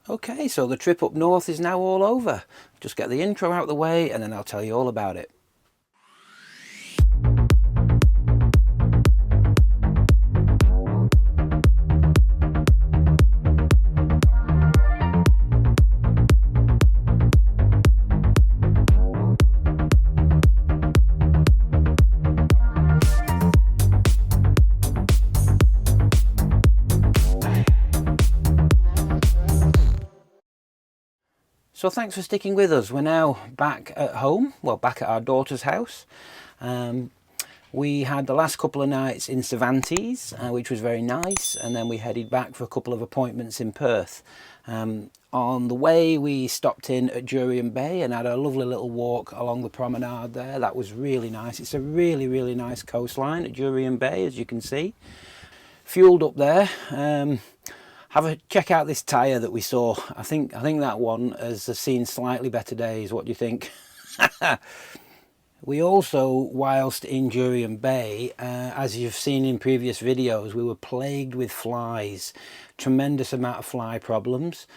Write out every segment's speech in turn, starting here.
Okay, so the trip up north is now all over. Just get the intro out of the way and then I'll tell you all about it. So thanks for sticking with us. We're now back at home, well, back at our daughter's house. We had the last couple of nights in Cervantes, which was very nice, and then we headed back for a couple of appointments in Perth. On the way, we stopped in at Jurien Bay and had a lovely little walk along the promenade there. That was really nice. It's a really, really nice coastline at Jurien Bay, as you can see. Fueled up there. Have a check out this tyre that we saw. I think that one has seen slightly better days. What do you think? We also, whilst in Jurien Bay, as you've seen in previous videos, we were plagued with flies. Tremendous amount of fly problems.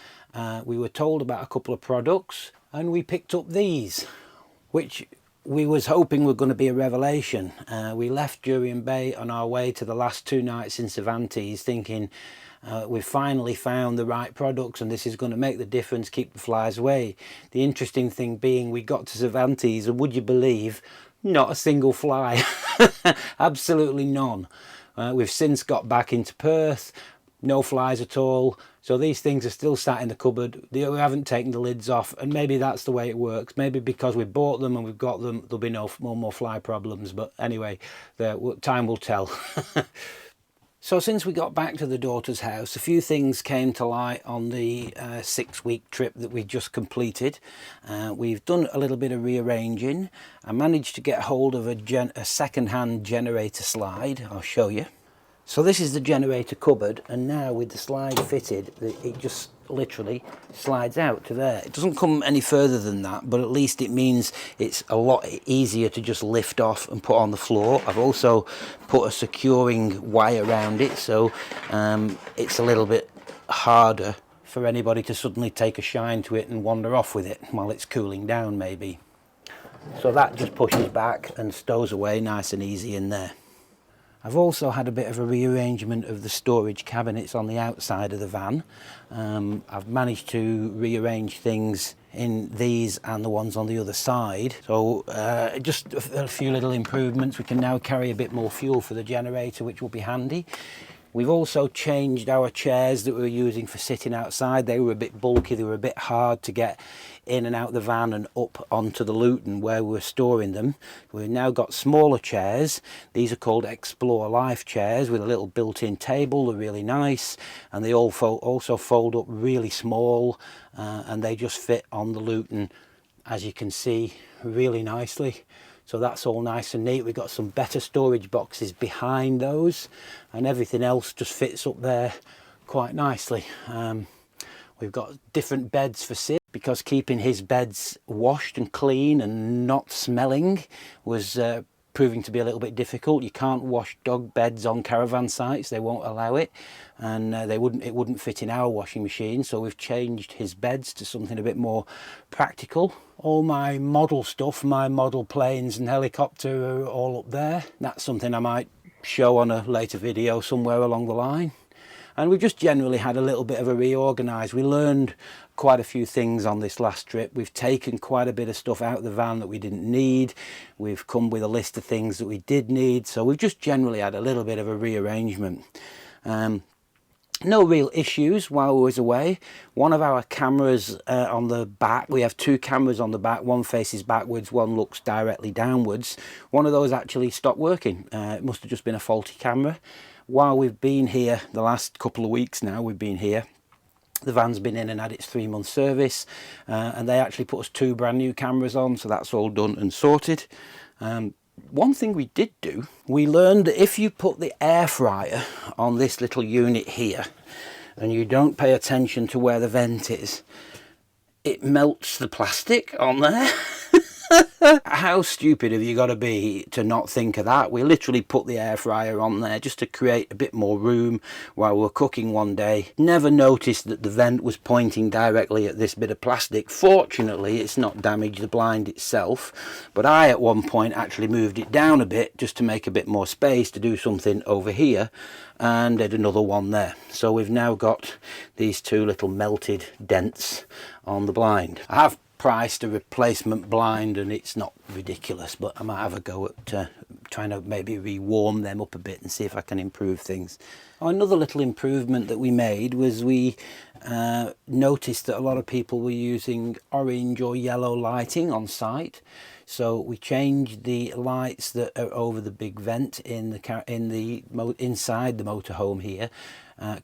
We were told about a couple of products and we picked up these, which we was hoping were going to be a revelation. We left Jurien Bay on our way to the last 2 nights in Cervantes thinking, we've finally found the right products and this is going to make the difference, keep the flies away. The interesting thing being, we got to Cervantes and would you believe, not a single fly. Absolutely none. We've since got back into Perth, no flies at all. So these things are still sat in the cupboard. We haven't taken the lids off, and maybe that's the way it works. Maybe because we bought them and we've got them, there'll be no more fly problems. But anyway, time will tell. So since we got back to the daughter's house, a few things came to light on the 6-week trip that we just completed. We've done a little bit of rearranging. I managed to get hold of a second-hand generator slide. I'll show you. So this is the generator cupboard, and now with the slide fitted, it just literally slides out to there. It doesn't come any further than that, but at least it means it's a lot easier to just lift off and put on the floor. I've also put a securing wire around it, so it's a little bit harder for anybody to suddenly take a shine to it and wander off with it while it's cooling down maybe. So that just pushes back and stows away nice and easy in there. I've also had a bit of a rearrangement of the storage cabinets on the outside of the van. I've managed to rearrange things in these and the ones on the other side. So just a few little improvements. We can now carry a bit more fuel for the generator, which will be handy. We've also changed our chairs that we were using for sitting outside. They were a bit bulky, they were a bit hard to get in and out the van and up onto the Luton where we were storing them. We've now got smaller chairs. These are called Explore Life chairs with a little built-in table. They're really nice, and they all also fold up really small, and they just fit on the Luton, as you can see, really nicely. So that's all nice and neat. We've got some better storage boxes behind those, and everything else just fits up there quite nicely. We've got different beds for Sid, because keeping his beds washed and clean and not smelling was proving to be a little bit difficult. You can't wash dog beds on caravan sites, they won't allow it, and it wouldn't fit in our washing machine, so we've changed his beds to something a bit more practical. All my model stuff, my model planes and helicopter, are all up there. That's something I might show on a later video somewhere along the line. And we've just generally had a little bit of a reorganise. We learned quite a few things on this last trip. We've taken quite a bit of stuff out of the van that we didn't need. We've come with a list of things that we did need. So we've just generally had a little bit of a rearrangement. No real issues while we was away. One of our cameras on the back, we have 2 cameras on the back, one faces backwards, one looks directly downwards. One of those actually stopped working. It must have just been a faulty camera. While we've been here, the last couple of weeks now we've been here, the van's been in and had its 3-month service, and they actually put us 2 brand new cameras on, so that's all done and sorted. One thing we did do, we learned that if you put the air fryer on this little unit here and you don't pay attention to where the vent is, it melts the plastic on there. How stupid have you got to be to not think of that? We literally put the air fryer on there just to create a bit more room while we were cooking one day. Never noticed that the vent was pointing directly at this bit of plastic. Fortunately, it's not damaged the blind itself, but I at one point actually moved it down a bit just to make a bit more space to do something over here, and did another one there. So we've now got these two little melted dents on the blind. I have priced a replacement blind and it's not ridiculous, but I might have a go at trying to maybe re-warm them up a bit and see if I can improve things. Another little improvement that we made was we noticed that a lot of people were using orange or yellow lighting on site, so we changed the lights that are over the big vent inside the motorhome here.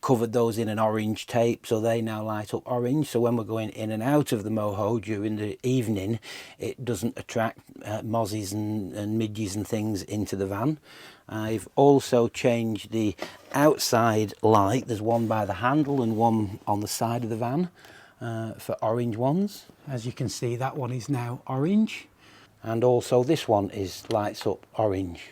Covered those in an orange tape, so they now light up orange, so when we're going in and out of the moho during the evening it doesn't attract mozzies and midges and things into the van. I've also changed the outside light. There's one by the handle and one on the side of the van for orange ones. As you can see, that one is now orange, and also this one lights up orange.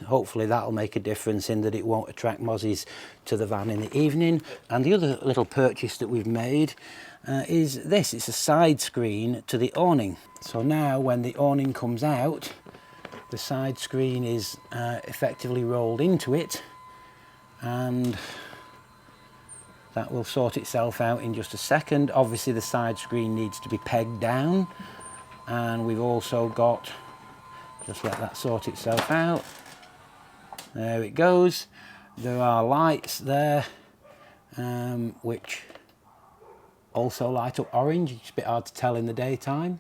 Hopefully that'll make a difference in that it won't attract mozzies to the van in the evening. And the other little purchase that we've made is this. It's a side screen to the awning. So now when the awning comes out, the side screen is effectively rolled into it, and that will sort itself out in just a second. Obviously the side screen needs to be pegged down, and we've also got, just let that sort itself out. There it goes. There are lights there which also light up orange. It's a bit hard to tell in the daytime.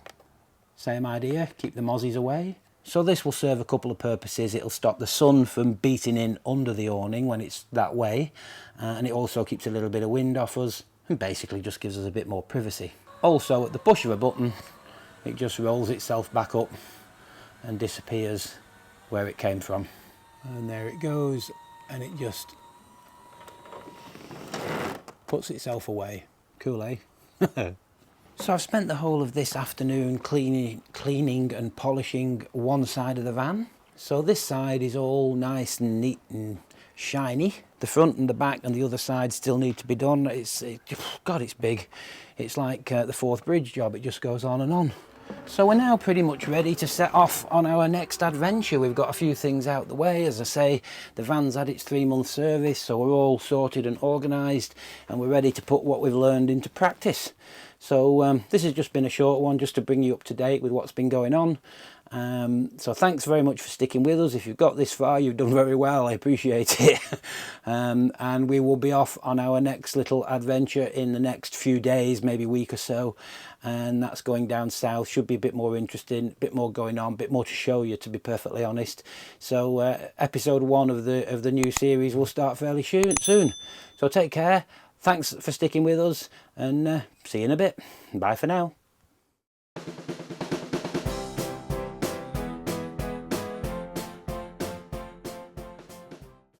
Same idea, keep the mozzies away. So this will serve a couple of purposes. It'll stop the sun from beating in under the awning when it's that way, and it also keeps a little bit of wind off us and basically just gives us a bit more privacy. Also, at the push of a button, it just rolls itself back up and disappears where it came from. And there it goes, and it just puts itself away. Cool, eh? So I've spent the whole of this afternoon cleaning and polishing one side of the van. So this side is all nice and neat and shiny. The front and the back and the other side still need to be done. God, it's big. It's like the Forth Bridge job. It just goes on and on. So we're now pretty much ready to set off on our next adventure. We've got a few things out the way. As I say, the van's had its 3-month service, so we're all sorted and organised, and we're ready to put what we've learned into practice. So this has just been a short one, just to bring you up to date with what's been going on. So thanks very much for sticking with us. If you've got this far, you've done very well. I appreciate it. And we will be off on our next little adventure in the next few days, maybe week or so. And that's going down south. Should be a bit more interesting, a bit more going on, a bit more to show you, to be perfectly honest. So episode 1 of the new series will start fairly soon. So take care. Thanks for sticking with us, and see you in a bit. Bye for now.